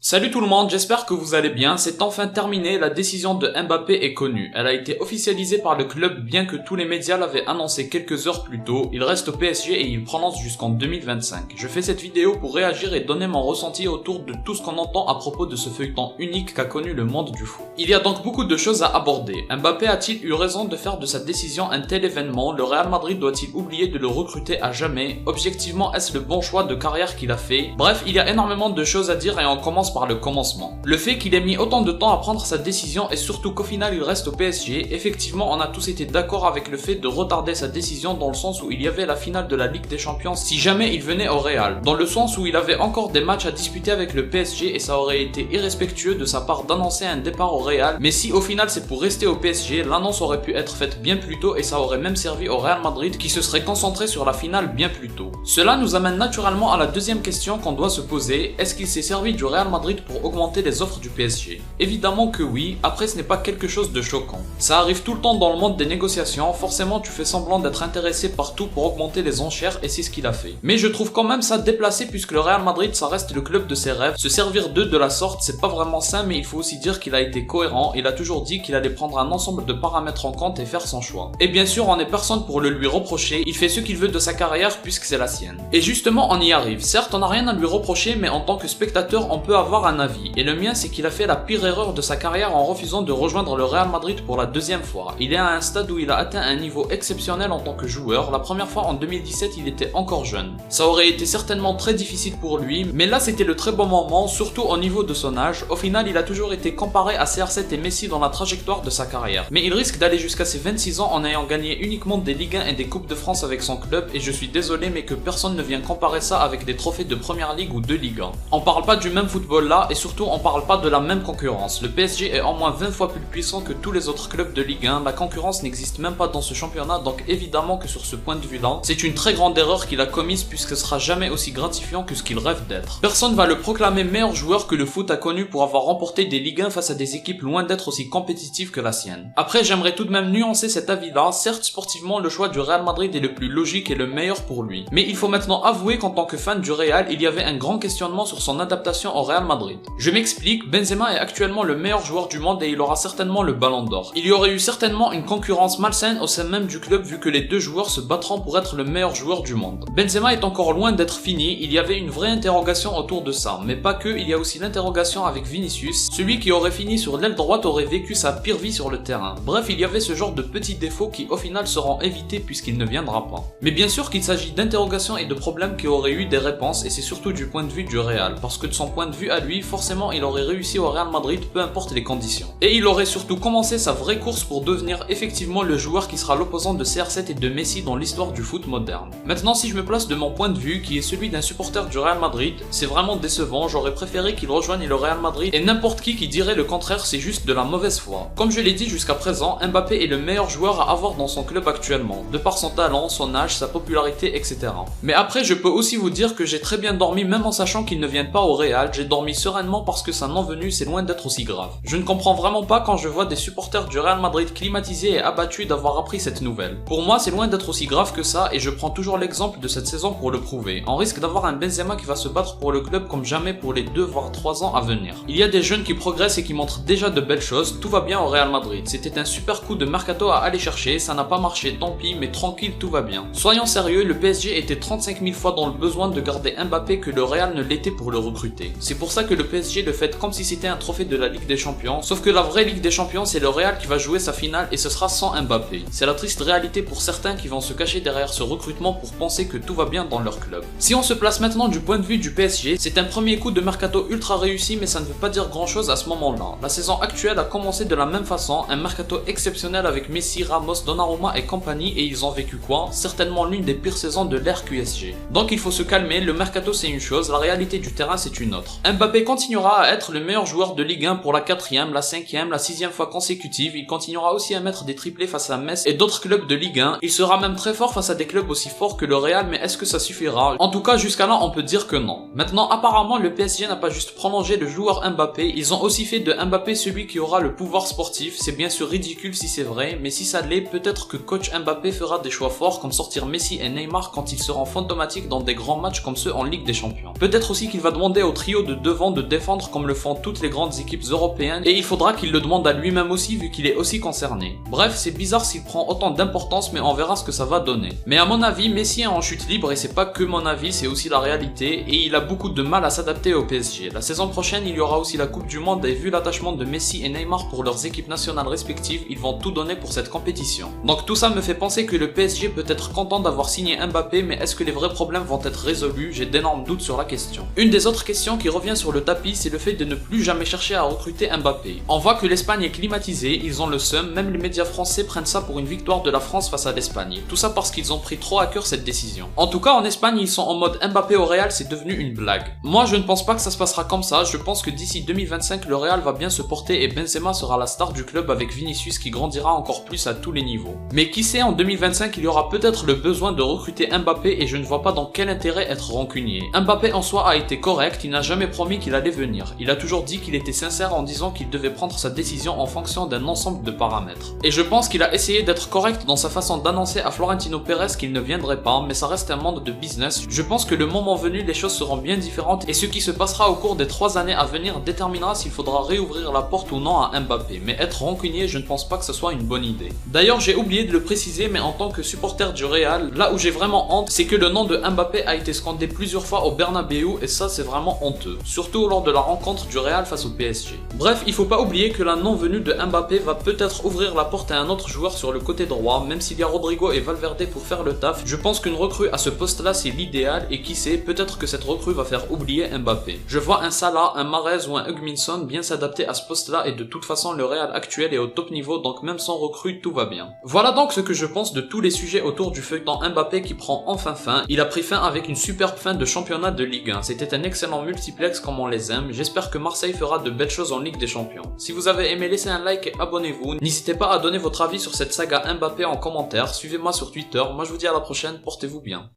Salut tout le monde, j'espère que vous allez bien. C'est enfin terminé, la décision de Mbappé est connue. Elle a été officialisée par le club bien que tous les médias l'avaient annoncé quelques heures plus tôt. Il reste au PSG et il prononce jusqu'en 2025. Je fais cette vidéo pour réagir et donner mon ressenti autour de tout ce qu'on entend à propos de ce feuilleton unique qu'a connu le monde du foot. Il y a donc beaucoup de choses à aborder. Mbappé a-t-il eu raison de faire de sa décision un tel événement? Le Real Madrid doit-il oublier de le recruter à jamais? Objectivement, est-ce le bon choix de carrière qu'il a fait? Bref, il y a énormément de choses à dire et on commence par le commencement. Le fait qu'il ait mis autant de temps à prendre sa décision et surtout qu'au final il reste au PSG, effectivement on a tous été d'accord avec le fait de retarder sa décision dans le sens où il y avait la finale de la Ligue des Champions si jamais il venait au Real, dans le sens où il avait encore des matchs à disputer avec le PSG et ça aurait été irrespectueux de sa part d'annoncer un départ au Real, mais si au final c'est pour rester au PSG, l'annonce aurait pu être faite bien plus tôt et ça aurait même servi au Real Madrid qui se serait concentré sur la finale bien plus tôt. Cela nous amène naturellement à la deuxième question qu'on doit se poser, est-ce qu'il s'est servi du Real Madrid pour augmenter les offres du PSG? Évidemment que oui, après ce n'est pas quelque chose de choquant. Ça arrive tout le temps dans le monde des négociations, forcément tu fais semblant d'être intéressé partout pour augmenter les enchères et c'est ce qu'il a fait. Mais je trouve quand même ça déplacé puisque le Real Madrid ça reste le club de ses rêves, se servir d'eux de la sorte c'est pas vraiment sain mais il faut aussi dire qu'il a été cohérent, il a toujours dit qu'il allait prendre un ensemble de paramètres en compte et faire son choix. Et bien sûr on n'est personne pour le lui reprocher, il fait ce qu'il veut de sa carrière puisque c'est la sienne. Et justement on y arrive, certes on n'a rien à lui reprocher mais en tant que spectateur on peut avoir un avis. Et le mien c'est qu'il a fait la pire erreur de sa carrière en refusant de rejoindre le Real Madrid pour la deuxième fois. Il est à un stade où il a atteint un niveau exceptionnel en tant que joueur, la première fois en 2017 il était encore jeune. Ça aurait été certainement très difficile pour lui, mais là c'était le très bon moment, surtout au niveau de son âge. Au final il a toujours été comparé à CR7 et Messi dans la trajectoire de sa carrière. Mais il risque d'aller jusqu'à ses 26 ans en ayant gagné uniquement des Ligue 1 et des Coupes de France avec son club et je suis désolé mais que personne ne vient comparer ça avec des trophées de Première Ligue ou de Ligue 1. On parle pas du même football là et surtout on parle pas de la même concurrence. Le PSG est en moins 20 fois plus puissant que tous les autres clubs de Ligue 1, la concurrence n'existe même pas dans ce championnat donc évidemment que sur ce point de vue là, c'est une très grande erreur qu'il a commise puisque ce sera jamais aussi gratifiant que ce qu'il rêve d'être. Personne va le proclamer meilleur joueur que le foot a connu pour avoir remporté des Ligue 1 face à des équipes loin d'être aussi compétitives que la sienne. Après j'aimerais tout de même nuancer cet avis là, certes sportivement le choix du Real Madrid est le plus logique et le meilleur pour lui, mais il faut maintenant avouer qu'en tant que fan du Real, il y avait un grand questionnement sur son adaptation au Real Madrid. Je m'explique, Benzema est actuellement le meilleur joueur du monde et il aura certainement le ballon d'or. Il y aurait eu certainement une concurrence malsaine au sein même du club vu que les deux joueurs se battront pour être le meilleur joueur du monde. Benzema est encore loin d'être fini, il y avait une vraie interrogation autour de ça, mais pas que, il y a aussi l'interrogation avec Vinicius, celui qui aurait fini sur l'aile droite aurait vécu sa pire vie sur le terrain. Bref, il y avait ce genre de petits défauts qui au final seront évités puisqu'il ne viendra pas. Mais bien sûr qu'il s'agit d'interrogations et de problèmes qui auraient eu des réponses et c'est surtout du point de vue du Real, parce que de son point de vue à lui, forcément il aurait réussi au Real Madrid peu importe les conditions. Et il aurait surtout commencé sa vraie course pour devenir effectivement le joueur qui sera l'opposant de CR7 et de Messi dans l'histoire du foot moderne. Maintenant si je me place de mon point de vue, qui est celui d'un supporter du Real Madrid, c'est vraiment décevant, j'aurais préféré qu'il rejoigne le Real Madrid et n'importe qui dirait le contraire c'est juste de la mauvaise foi. Comme je l'ai dit jusqu'à présent, Mbappé est le meilleur joueur à avoir dans son club actuellement, de par son talent, son âge, sa popularité, etc. Mais après je peux aussi vous dire que j'ai très bien dormi même en sachant qu'il ne vient pas au Real, j'ai dormi sereinement parce que sa non-venue c'est loin d'être aussi grave. Je ne comprends vraiment pas quand je vois des supporters du Real Madrid climatisés et abattus d'avoir appris cette nouvelle. Pour moi c'est loin d'être aussi grave que ça et je prends toujours l'exemple de cette saison pour le prouver. On risque d'avoir un Benzema qui va se battre pour le club comme jamais pour les 2 voire 3 ans à venir. Il y a des jeunes qui progressent et qui montrent déjà de belles choses, tout va bien au Real Madrid. C'était un super coup de mercato à aller chercher, ça n'a pas marché, tant pis, mais tranquille tout va bien. Soyons sérieux, le PSG était 35 000 fois dans le besoin de garder Mbappé que le Real ne l'était pour le recruter. C'est pour ça que le PSG le fait comme si c'était un trophée de la Ligue des Champions, sauf que la vraie Ligue des Champions c'est le Real qui va jouer sa finale et ce sera sans Mbappé. C'est la triste réalité pour certains qui vont se cacher derrière ce recrutement pour penser que tout va bien dans leur club. Si on se place maintenant du point de vue du PSG, c'est un premier coup de mercato ultra réussi mais ça ne veut pas dire grand chose à ce moment-là. La saison actuelle a commencé de la même façon, un mercato exceptionnel avec Messi, Ramos, Donnarumma et compagnie et ils ont vécu quoi? Certainement l'une des pires saisons de l'ère QSG. Donc il faut se calmer, le mercato c'est une chose, la réalité du terrain c'est une autre. Mbappé continuera à être le meilleur joueur de Ligue 1 pour la 4e, la 5e, la 6e fois consécutive, il continuera aussi à mettre des triplés face à Metz et d'autres clubs de Ligue 1, il sera même très fort face à des clubs aussi forts que le Real mais est-ce que ça suffira? En tout cas jusqu'à là on peut dire que non. Maintenant apparemment le PSG n'a pas juste prolongé le joueur Mbappé, ils ont aussi fait de Mbappé celui qui aura le pouvoir sportif, c'est bien sûr ridicule si c'est vrai, mais si ça l'est, peut-être que coach Mbappé fera des choix forts comme sortir Messi et Neymar quand ils seront fantomatiques dans des grands matchs comme ceux en Ligue des Champions. Peut-être aussi qu'il va demander au trio de devant devant de défendre comme le font toutes les grandes équipes européennes et il faudra qu'il le demande à lui-même aussi vu qu'il est aussi concerné. Bref, c'est bizarre s'il prend autant d'importance mais on verra ce que ça va donner. Mais à mon avis, Messi est en chute libre et c'est pas que mon avis, c'est aussi la réalité et il a beaucoup de mal à s'adapter au PSG. La saison prochaine, il y aura aussi la Coupe du Monde et vu l'attachement de Messi et Neymar pour leurs équipes nationales respectives, ils vont tout donner pour cette compétition. Donc tout ça me fait penser que le PSG peut être content d'avoir signé Mbappé, mais est-ce que les vrais problèmes vont être résolus? J'ai d'énormes doutes sur la question. Une des autres questions qui revient sur le tapis, c'est le fait de ne plus jamais chercher à recruter Mbappé. On voit que l'Espagne est climatisée, ils ont le seum, même les médias français prennent ça pour une victoire de la France face à l'Espagne. Tout ça parce qu'ils ont pris trop à cœur cette décision. En tout cas, en Espagne, ils sont en mode Mbappé au Real, c'est devenu une blague. Moi, je ne pense pas que ça se passera comme ça, je pense que d'ici 2025, le Real va bien se porter et Benzema sera la star du club avec Vinicius qui grandira encore plus à tous les niveaux. Mais qui sait, en 2025, il y aura peut-être le besoin de recruter Mbappé et je ne vois pas dans quel intérêt être rancunier. Mbappé en soi a été correct, il n'a jamais promis qu'il allait venir. Il a toujours dit qu'il était sincère en disant qu'il devait prendre sa décision en fonction d'un ensemble de paramètres. Et je pense qu'il a essayé d'être correct dans sa façon d'annoncer à Florentino Pérez qu'il ne viendrait pas, mais ça reste un monde de business. Je pense que le moment venu, les choses seront bien différentes et ce qui se passera au cours des 3 années à venir déterminera s'il faudra réouvrir la porte ou non à Mbappé. Mais être rancunier, je ne pense pas que ce soit une bonne idée. D'ailleurs, j'ai oublié de le préciser, mais en tant que supporter du Real, là où j'ai vraiment honte, c'est que le nom de Mbappé a été scandé plusieurs fois au Bernabéu et ça c'est vraiment honteux. Surtout lors de la rencontre du Real face au PSG. Bref, il faut pas oublier que la non-venue de Mbappé va peut-être ouvrir la porte à un autre joueur sur le côté droit, même s'il y a Rodrigo et Valverde pour faire le taf, je pense qu'une recrue à ce poste-là c'est l'idéal et qui sait, peut-être que cette recrue va faire oublier Mbappé. Je vois un Salah, un Mahrez ou un Hugminson bien s'adapter à ce poste-là et de toute façon le Real actuel est au top niveau donc même sans recrue tout va bien. Voilà donc ce que je pense de tous les sujets autour du feuilleton Mbappé qui prend enfin fin. Il a pris fin avec une superbe fin de championnat de Ligue 1. C'était un excellent multiplex comme on les aime. J'espère que Marseille fera de belles choses en Ligue des Champions. Si vous avez aimé, laissez un like et abonnez-vous. N'hésitez pas à donner votre avis sur cette saga Mbappé en commentaire. Suivez-moi sur Twitter. Moi je vous dis à la prochaine, portez-vous bien.